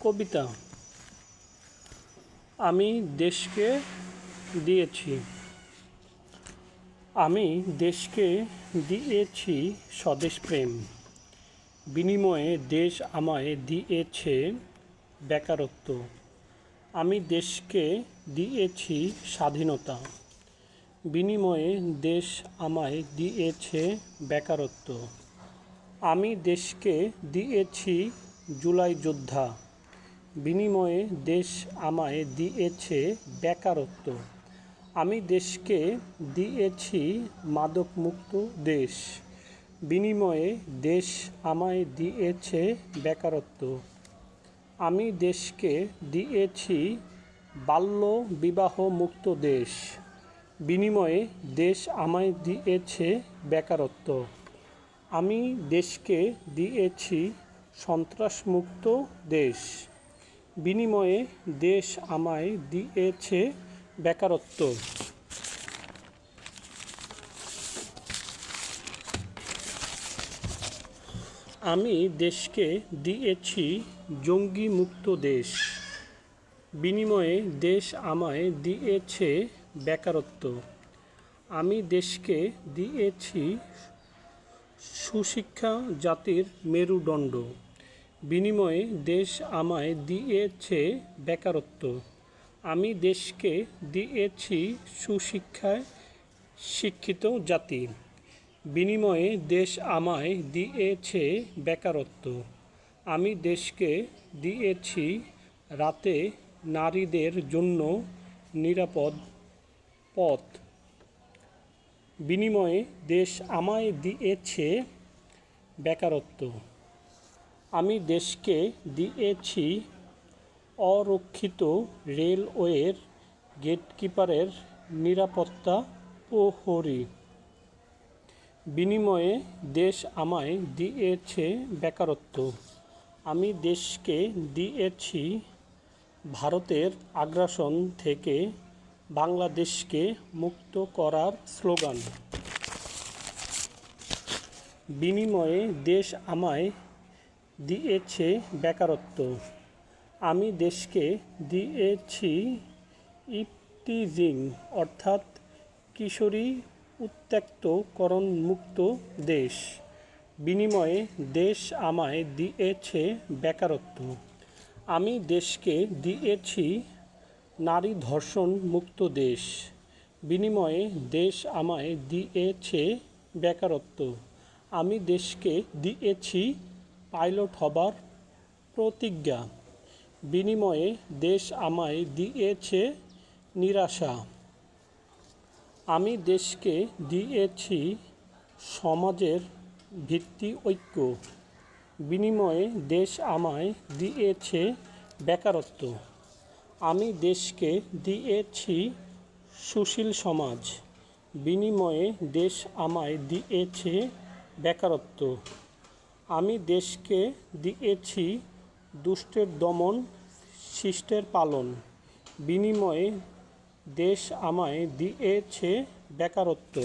কবিতা। আমি দেশকে দিয়েছি। আমি দেশকে দিয়েছি স্বদেশ প্রেম, বিনিময়ে দেশ আমায় দিয়েছে বেকারত্ব। আমি দেশকে দিয়েছি স্বাধীনতা, বিনিময়ে দেশ আমায় দিয়েছে বেকারত্ব। আমি দেশকে দিয়েছি জুলাই যোদ্ধা, বিনিময়ে দেশ আমায় দিয়েছে বেকারত্ব। আমি দেশকে দিয়েছি মাদকমুক্ত দেশ, বিনিময়ে দেশ আমায় দিয়েছে বেকারত্ব। আমি দেশকে দিয়েছি বাল্য বিবাহ মুক্ত দেশ, বিনিময়ে দেশ আমায় দিয়েছে বেকারত্ব। আমি দেশকে দিয়েছি সন্ত্রাসমুক্ত দেশ, বিনিময়ে দেশ আমায় দিয়েছে বেকারত্ব। আমি দেশকে দিয়েছি জঙ্গিমুক্ত দেশ, বিনিময়ে দেশ আমায় দিয়েছে বেকারত্ব। আমি দেশকে দিয়েছি সুশিক্ষা জাতির মেরুদণ্ড, বিনিময়ে দেশ আমায় দিয়েছে বেকারত্ব। আমি দেশকে দিয়েছি সুশিক্ষায় শিক্ষিত জাতি, বিনিময়ে দেশ আমায় দিয়েছে বেকারত্ব। আমি দেশকে দিয়েছি রাতে নারীদের জন্য নিরাপদ পথ, বিনিময়ে দেশ আমায় দিয়েছে বেকারত্ব। আমি দেশকে দিয়েছি অরক্ষিত রেলওয়ের গেটকিপারের নিরাপত্তা প্রহরী, বিনিময়ে দেশ আমায় দিয়েছে বেকারত্ব। আমি দেশকে দিয়েছি ভারতের আগ্রাসন থেকে বাংলাদেশকে মুক্ত করার স্লোগান, বিনিময়ে দেশ আমায় দিয়েছে বেকারত্ব। আমি দেশকে দিয়েছি ইফটিজিং অর্থাৎ কিশোরী উত্ত্যক্তকরণ মুক্ত দেশ, বিনিময়ে দেশ আমায় দিয়েছে বেকারত্ব। আমি দেশকে দিয়েছি নারী ধর্ষণ মুক্ত দেশ, বিনিময়ে দেশ আমায় দিয়েছে বেকারত্ব। আমি দেশকে দিয়েছি পাইলট হবার প্রতিজ্ঞা, বিনিময়ে দেশ আমায় দিয়েছে নিরাশা। আমি দেশকে দিয়েছি সমাজের ভিত্তি ঐক্য, বিনিময়ে দেশ আমায় দিয়েছে বেকারত্ব। আমি দেশকে দিয়েছি সুশীল সমাজ, বিনিময়ে দেশ আমায় দিয়েছে বেকারত্ব। আমি দেশকে দিয়েছি দুষ্টের দমন শিষ্টের পালন, বিনিময়ে দেশ আমায় দিয়েছে বেকারত্ব।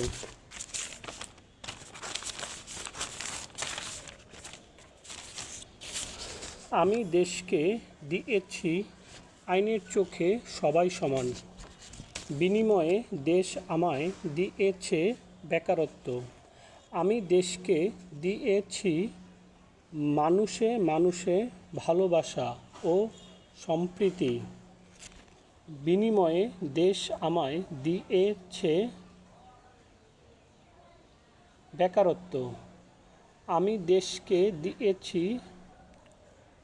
আমি দেশকে দিয়েছি আইনের চোখে সবাই সমান, বিনিময়ে দেশ আমায় দিয়েছে বেকারত্ব। আমি দেশকে দিয়েছি মানুষে মানুষে ভালোবাসা ও সম্প্রীতি, বিনিময়ে দেশ আমায় দিয়েছে বেকারত্ব। আমি দেশকে দিয়েছি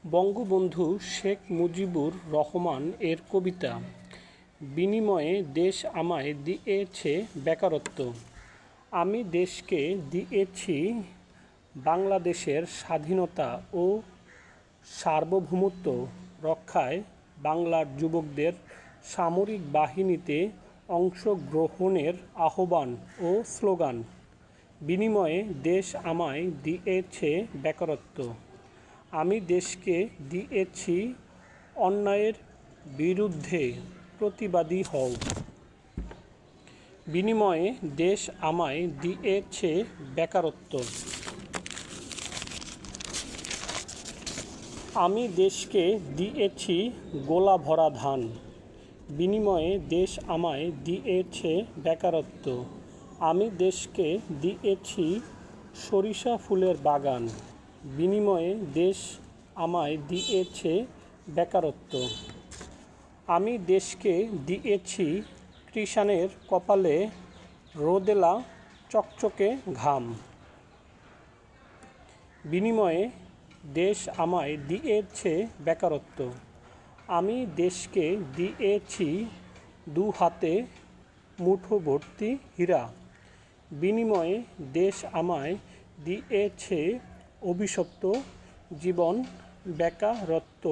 বঙ্গবন্ধু শেখ মুজিবুর রহমান এর কবিতা, বিনিময়ে দেশ আমায় দিয়েছে বেকারত্ব। আমি দেশকে দিয়েছি বাংলাদেশের স্বাধীনতা ও সার্বভৌমত্ব রক্ষায় বাংলার যুবকদের সামরিক বাহিনীতে অংশগ্রহণের আহ্বান ও স্লোগান, বিনিময়ে দেশ আমায় দিয়েছে বেকারত্ব। আমি দেশকে দিয়েছি অন্যায়ের বিরুদ্ধে প্রতিবাদী হও, বিনিময়ে দেশ আমায় দিয়েছে বেকারত্ব। আমি দেশকে দিয়েছি গোলা ভরা ধান, বিনিময়ে দেশ আমায় দিয়েছে বেকারত্ব। আমি দেশকে দিয়েছি সরিষা ফুলের বাগান, বিনিময়ে দেশ আমায় দিয়েছে বেকারত্ব। আমি দেশকে দিয়েছি কৃষাণের কপালে রোদেলা চকচকে ঘাম, বিনিময়ে দেশ আমায় দিয়েছে বেকারত্ব। আমি দেশকে দিয়েছি দু হাতে মুঠো ভর্তি হীরা, বিনিময়ে দেশ আমায় দিয়েছে অভিশপ্ত জীবন বেকারত্ব।